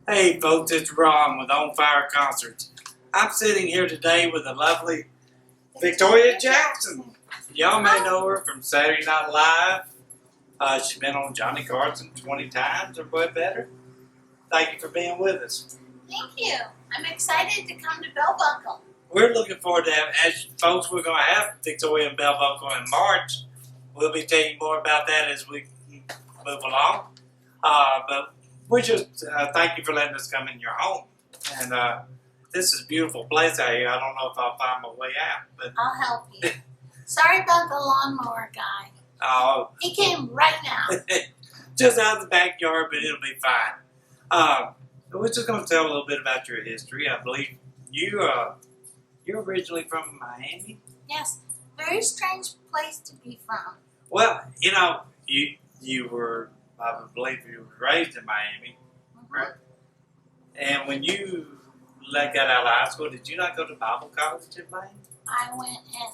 Hey folks, it's Ron with On Fire Concerts. I'm sitting here today with the lovely Victoria Jackson. Y'all may know her from Saturday Night Live. She's been on Johnny Carson 20 times or what better. Thank you for being with us. Thank you. I'm excited to come to Bell Buckle. We're looking forward to having, as folks, we're going to have Victoria and Bell Buckle in March. We'll be telling you more about that as we move along. But we just thank you for letting us come in your home. And this is a beautiful place out here. I don't know if I'll find my way out. But I'll help you. Sorry about the lawnmower guy. Oh, He came right now. just out of the backyard, but it'll be fine. We're just going to tell a little bit about your history. I believe you're originally from Miami. Yes. Very strange place to be from. Well, you know, you were, I believe you were raised in Miami, right? And when you got out of high school, did you not go to Bible college in Miami? I went in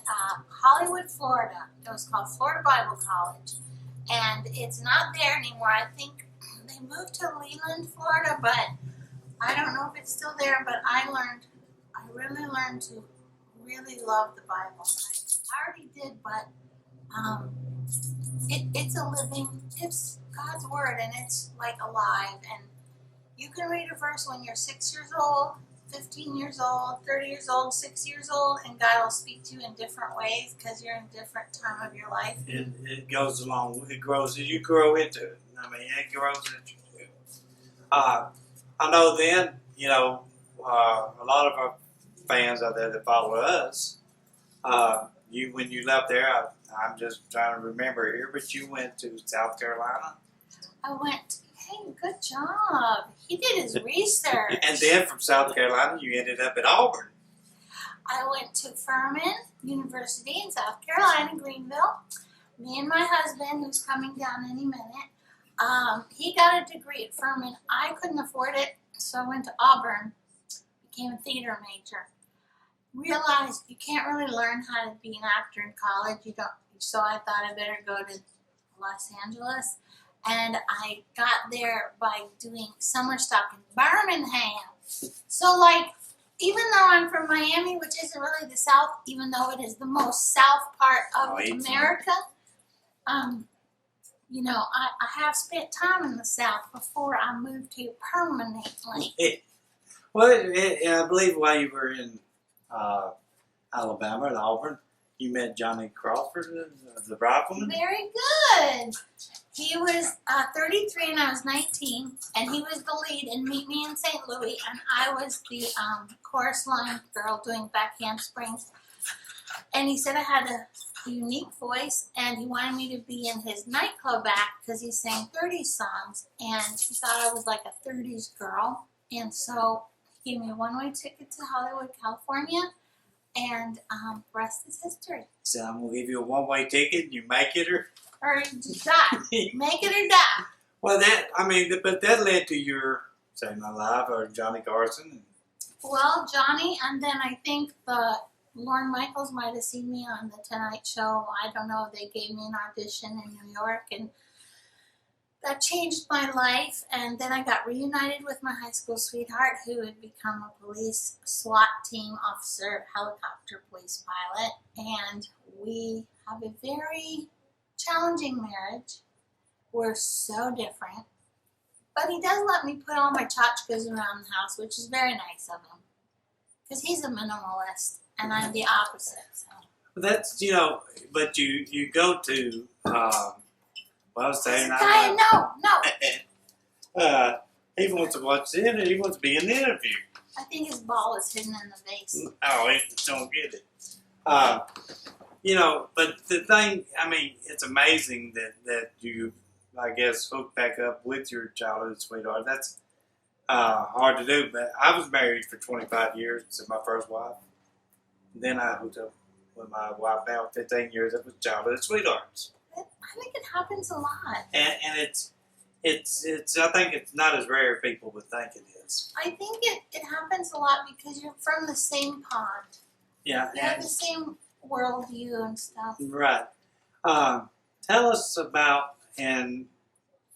Hollywood, Florida. It was called Florida Bible College. And it's not there anymore. I think they moved to Leland, Florida, but I don't know if it's still there. But I really learned to really love the Bible. I already did, but it's God's Word, and it's like alive. And you can read a verse when you're 6 years old, 15 years old, 30 years old, 6 years old, and God will speak to you in different ways because you're in a different time of your life. It goes along. It grows as you grow into it. I mean, it grows into it. I know then, you know, a lot of our fans out there that follow us, when you left there, I'm just trying to remember here, but you went to South Carolina. Hey, good job. He did his research. And then from South Carolina, you ended up at Auburn. I went to Furman University in South Carolina, Greenville. Me and my husband, who's coming down any minute, he got a degree at Furman. I couldn't afford it, so I went to Auburn, became a theater major. Realized you can't really learn how to be an actor in college. So I thought I better go to Los Angeles. And I got there by doing summer stock in Birmingham. So, like, even though I'm from Miami, which isn't really the South, even though it is the most South part of America, you know, I have spent time in the South before I moved here permanently. Well, I believe while you were in Alabama at Auburn, you met Johnny Crawford, the rifleman. Very good. He was 33 and I was 19, and he was the lead in Meet Me in St. Louis, and I was the chorus line girl doing backhand springs. And he said I had a unique voice, and he wanted me to be in his nightclub act because he sang 30s songs, and he thought I was like a 30s girl. And so he gave me a one-way ticket to Hollywood, California, and the rest is history. So I'm going to give you a one-way ticket, you make it or just die. Make it or die. Well, but that led to your Saturday Night Live or Johnny Carson. Well, Johnny, and then I think Lorne Michaels might have seen me on The Tonight Show. I don't know. They gave me an audition in New York, and that changed my life. And then I got reunited with my high school sweetheart, who had become a police SWAT team officer, helicopter police pilot, and we have a very challenging marriage. We're so different, but he does let me put all my tchotchkes around the house, which is very nice of him, because he's a minimalist and I'm the opposite. So. That's, you know, but you go to Saturday Night. No. He wants to watch the interview. He wants to be in the interview. I think his ball is hidden in the vase. Oh, he don't get it. You know, but the thing, I mean, it's amazing that you, I guess, hook back up with your childhood sweetheart. That's hard to do, but I was married for 25 years to my first wife. Then I hooked up with my wife now 15 years. That was childhood sweethearts. I think it happens a lot. And it's I think it's not as rare as people would think it is. I think it happens a lot because you're from the same pond. Yeah. You have the same worldview and stuff. Right. Tell us about, and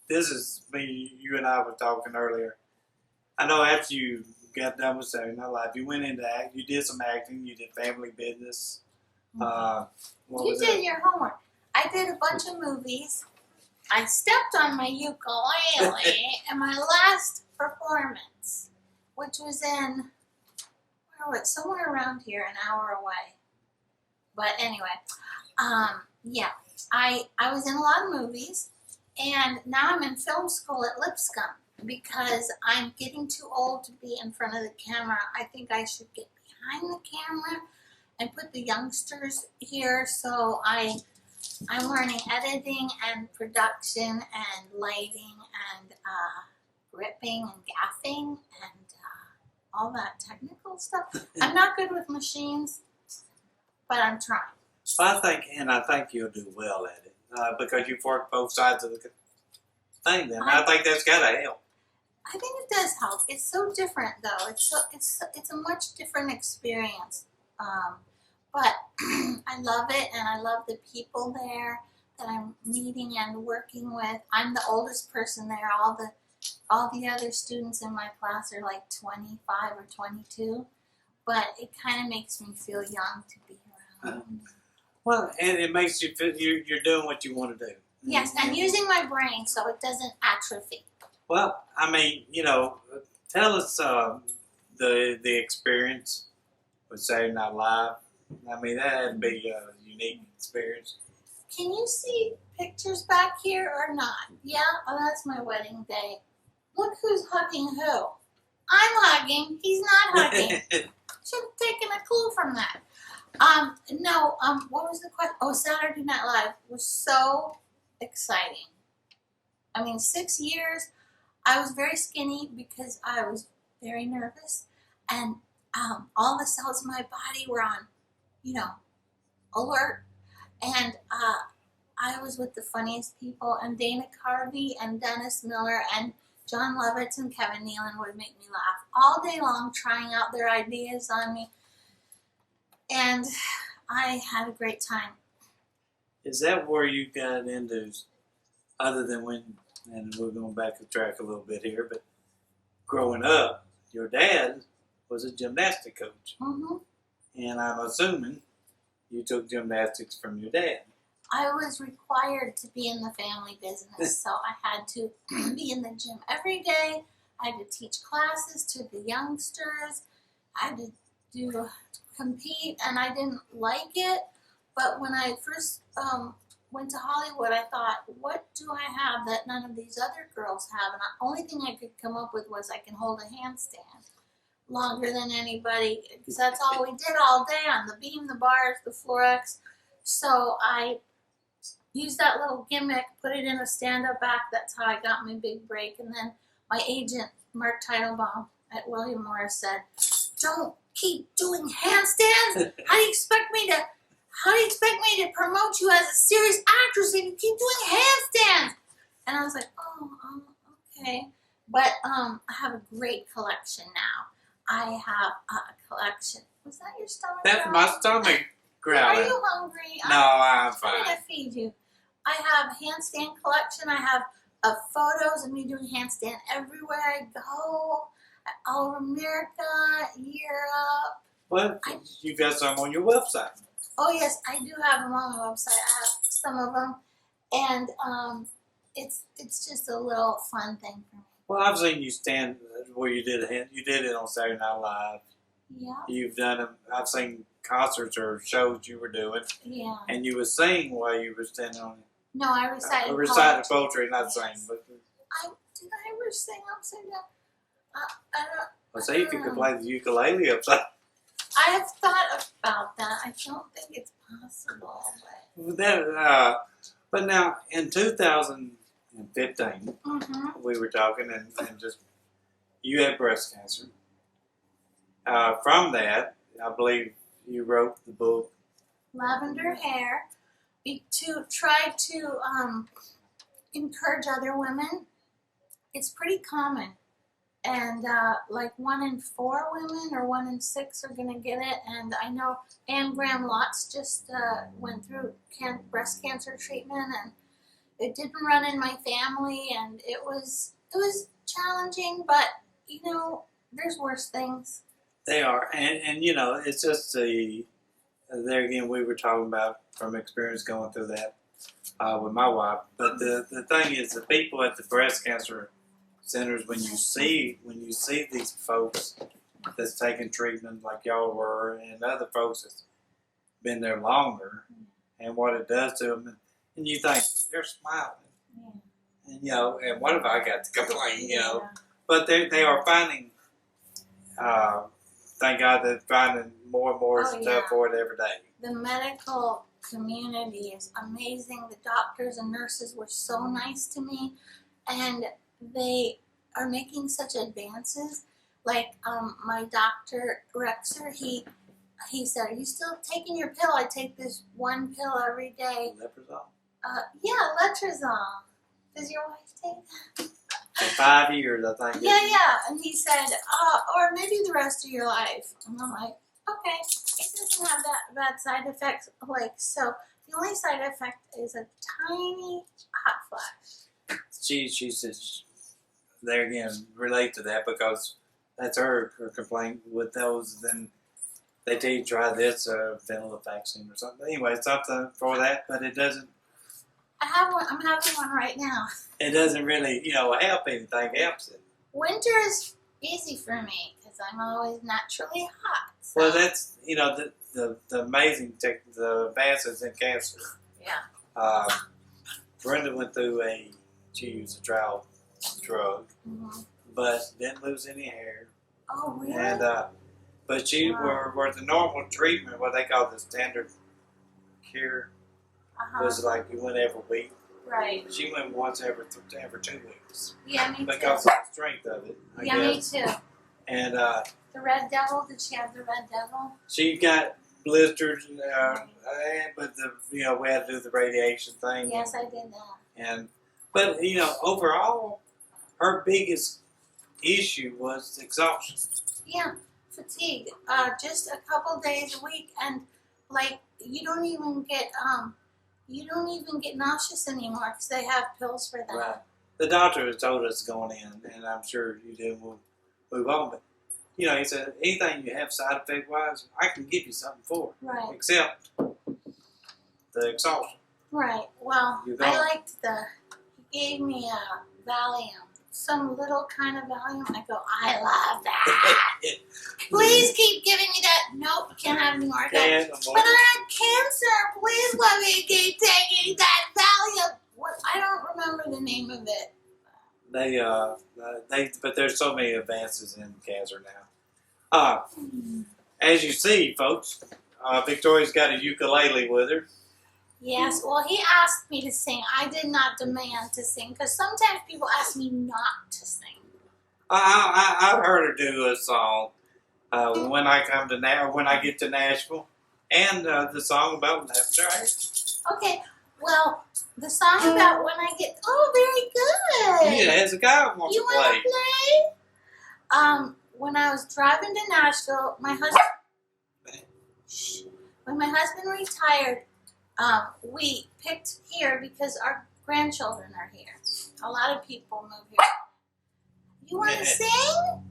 this is me, you and I were talking earlier, I know after you got done with Saturday Night Live, you went into act. You did some acting. You did Family Business. What You was did that? your homework. I did a bunch of movies. I stepped on my ukulele in my last performance, which was in, where was it? Somewhere around here, an hour away. But anyway, yeah, I was in a lot of movies, and now I'm in film school at Lipscomb because I'm getting too old to be in front of the camera. I think I should get behind the camera and put the youngsters here. So I'm learning editing and production and lighting and gripping and gaffing and all that technical stuff. I'm not good with machines, but I'm trying. Well, I think you'll do well at it because you've worked both sides of the thing. Then I think that's gotta help. I think it does help. It's so different, though. It's a much different experience. But I love it, and I love the people there that I'm meeting and working with. I'm the oldest person there. All the other students in my class are like 25 or 22, but it kind of makes me feel young to be around. Well, and it makes you feel you're doing what you want to do. Yes, I'm using my brain so it doesn't atrophy. Well, I mean, tell us the experience with Saturday Night Live. I mean, that had to be a unique experience. Can you see pictures back here or not? Yeah? Oh, that's my wedding day. Look who's hugging who. I'm hugging. He's not hugging. Should have taken a clue from that. What was the question? Oh, Saturday Night Live was so exciting. I mean, 6 years. I was very skinny because I was very nervous, and all the cells in my body were on, alert. And I was with the funniest people, and Dana Carvey and Dennis Miller and John Lovitz and Kevin Nealon would make me laugh all day long, trying out their ideas on me. And I had a great time. Is that where you got into, other than when, and we're going back the track a little bit here, but growing up, your dad was a gymnastic coach. Mm-hmm. And I'm assuming you took gymnastics from your dad. I was required to be in the family business, so I had to be in the gym every day. I had to teach classes to the youngsters. I had to compete, and I didn't like it. But when I first went to Hollywood, I thought, what do I have that none of these other girls have? And the only thing I could come up with was I can hold a handstand longer than anybody, because that's all we did all day on the beam, the bars, the Florex. So I used that little gimmick, put it in a stand-up act. That's how I got my big break. And then my agent, Mark Teitelbaum at William Morris, said, "Don't keep doing handstands. How do you expect me to promote you as a serious actress if you keep doing handstands?" And I was like, okay. But I have a great collection now. I have a collection. Was that your stomach? That's my stomach growling. Are you hungry? No, I'm I'm fine. going to feed you. I have a handstand collection. I have photos of me doing handstand everywhere I go. All over America, Europe. Well, you got some on your website. Oh yes, I do have them on my website. I have some of them, and it's just a little fun thing for me. Well, I've seen you stand where you did it on Saturday Night Live. Yeah. You've done them. I've seen concerts or shows you were doing. Yeah. And you were singing while you were standing on it. No, I recited. Recited poetry, not sing. But Did I ever sing upside down? I don't. let's see if you could play the ukulele upside. I have thought about that. I don't think it's possible. But now in 2015, we were talking, and just you had breast cancer. From that, I believe you wrote the book Lavender Hair, to try to encourage other women. It's pretty common. And like 1 in 4 women or 1 in 6 are going to get it. And I know Anne Graham Lotz just went through breast cancer treatment, and it didn't run in my family, and it was challenging, but you know, there's worse things. They are, and you know, it's just there again, we were talking about from experience going through that with my wife. But the thing is, the people at the breast cancer centers, when you see these folks that's taking treatment like y'all were, and other folks that's been there longer, and what it does to them, and you think they're smiling, and you know, and what have I got to complain, you know? But they are finding. Thank God they're finding more and more stuff for it every day. The medical community is amazing. The doctors and nurses were so nice to me, and they are making such advances. Like my doctor Rexer, he said, "Are you still taking your pill?" I take this one pill every day. Leprosol? Yeah, letrozole. Does your wife take that? For 5 years, I think. Yeah. And he said, or maybe the rest of your life. And I'm like, okay. It doesn't have that bad side effects. Like, so the only side effect is a tiny hot flash. She says, there again, relate to that because that's her complaint with those. Then they tell you try this vanilla vaccine or something. Anyway, it's something for that, but it doesn't. I have one. I'm having one right now. It doesn't really, you know, help anything. It helps it. Winter is easy for me because I'm always naturally hot. So. Well, that's, you know, the amazing the advances in cancer. Yeah. Brenda went through she used a trial drug, but didn't lose any hair. Oh, really? And but she were the normal treatment, what they call the standard care, was like you went every week. Right. She went once every 2 weeks. Yeah, me too. Because of the strength of it, I guess. Me too. And the Red Devil, did she have the Red Devil? she got blisters, but we had to do the radiation thing. Yes, I did that. But you know, overall, her biggest issue was exhaustion. Yeah, fatigue. Just a couple days a week, and like you don't even get nauseous anymore because they have pills for that. Right. The doctor has told us going in, and I'm sure you did. We'll move on, but you know, he said anything you have side effect wise, I can give you something for it, right? Except the exhaustion. Right. Well, I liked he gave me a Valium, some little kind of Valium. I go, I love that. Please keep giving me that. Nope, can't have any more. But I had cancer. Please let me keep taking that Valium. I don't remember the name of it. But there's so many advances in cancer now. As you see, folks, Victoria's got a ukulele with her. Yes, well, he asked me to sing. I did not demand to sing because sometimes people ask me not to sing. I've heard her do a song when I get to Nashville, and the song about left right. Okay, well, the song about when I get very good. Yeah, as a guy wants to play. You want to play? When I was driving to Nashville, when my husband retired, we picked here because our grandchildren are here. A lot of people move here. You want to sing?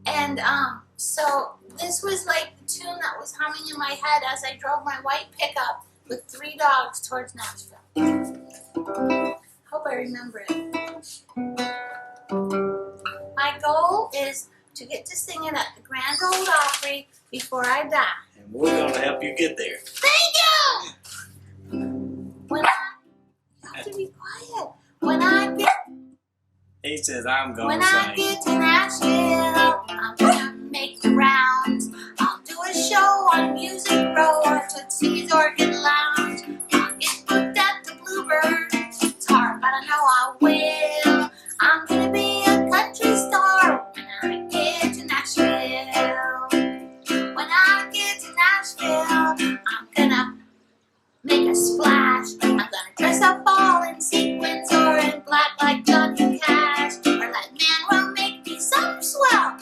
And so this was like the tune that was humming in my head as I drove my white pickup with 3 dogs towards Nashville. Hope I remember it. My goal is to get to sing it at the Grand Ole Opry before I die. And we're going to help you get there. Thank you! You have to be quiet. He says, I'm going when to sing. I get to Nashville, I'm going to make the rounds. I'll do a show on Music Row or Tootsie's Orchid Lounge. I'll get booked at the Bluebird. It's hard, but I know I will. I'm going to be a country star when I get to Nashville. When I get to Nashville, I'm going to make a splash. I'm gonna dress up all in sequins or in black like Johnny Cash. Or that man will make me some swell.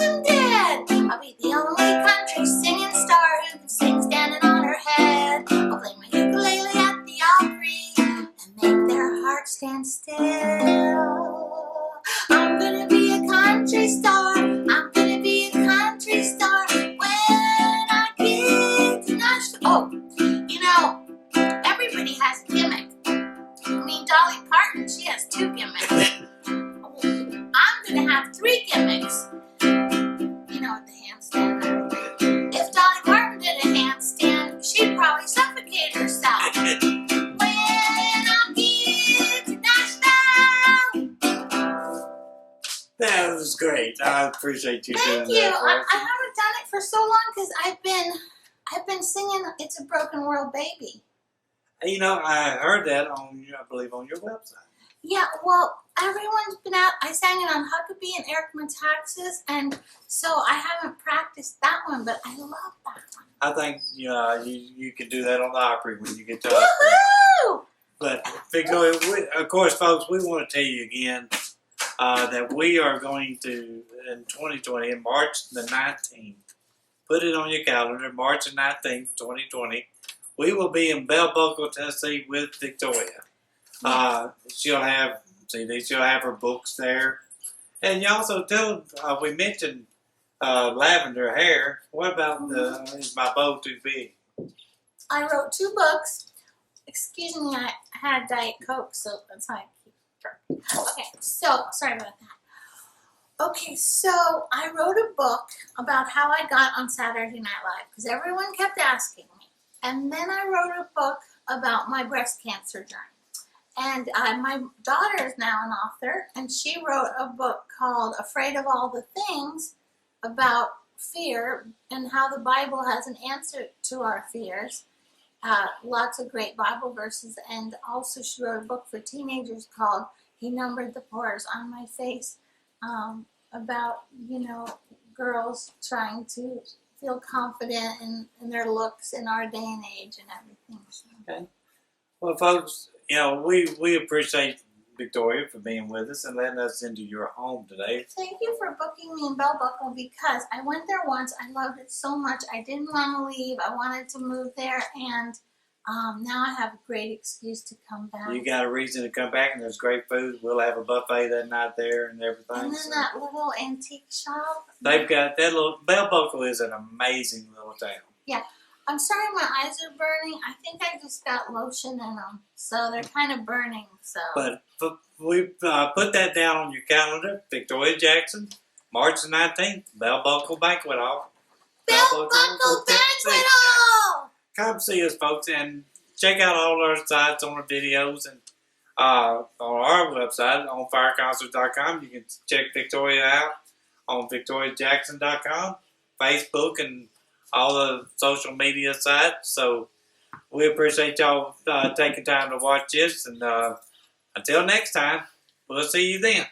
them dead. I'll be the only country singing star who can sing standing on her head. I'll play my ukulele at the Opry and make their hearts stand still. I'm gonna be a country star. I'm gonna be a country star when I get to Nashville. Oh, you know, everybody has a gimmick. I mean, Dolly Parton, she has 2 gimmicks. I'm gonna have 3 gimmicks. You know, with the handstand and everything. If Dolly Parton did a handstand, she'd probably suffocate herself. When I get to Nashville. That was great. I appreciate you Thank doing you. that. I haven't done it for so long because I've been singing "It's a Broken World, Baby." You know, I heard that on, I believe, on your website. Yeah, well, everyone's been out. I sang it on Huckabee and Eric Metaxas, and so I haven't practiced that one, but I love that one. I think you can do that on the Opry when you get to Opry. Woohoo! But Victoria, of course, folks, we want to tell you again that we are going to, in 2020, in March the 19th, put it on your calendar, March the 19th, 2020, we will be in Bell Buckle, Tennessee with Victoria. She'll have CDs, she'll have her books there. And you also we mentioned lavender hair. What about is my bow too big? I wrote 2 books. Excuse me, I had Diet Coke, so that's how I keep burping. Okay, so, sorry about that. Okay, so I wrote a book about how I got on Saturday Night Live, because everyone kept asking me. And then I wrote a book about my breast cancer journey. And my daughter is now an author, and she wrote a book called Afraid of All the Things about fear and how the Bible has an answer to our fears. Lots of great Bible verses, and also she wrote a book for teenagers called He Numbered the Pores on My Face, about, girls trying to feel confident in their looks in our day and age and everything. So. Okay. Well, folks, we appreciate Victoria for being with us and letting us into your home today. Thank you for booking me in Bell Buckle because I went there once. I loved it so much. I didn't want to leave. I wanted to move there, and now I have a great excuse to come back. You got a reason to come back, and there's great food. We'll have a buffet that night there and everything. And then that little antique shop. They've got that little Bell Buckle is an amazing little town. Yeah. I'm sorry my eyes are burning. I think I just got lotion in them, so they're kind of burning. So. But we put that down on your calendar. Victoria Jackson, March the 19th, Bell Buckle Banquet Hall. Bell Buckle Banquet Hall! Come see us, folks, and check out all our sites on our videos and on our website on fireconcert.com. You can check Victoria out on victoriajackson.com, Facebook, and all the social media sites. So we appreciate y'all taking time to watch this. And until next time, we'll see you then.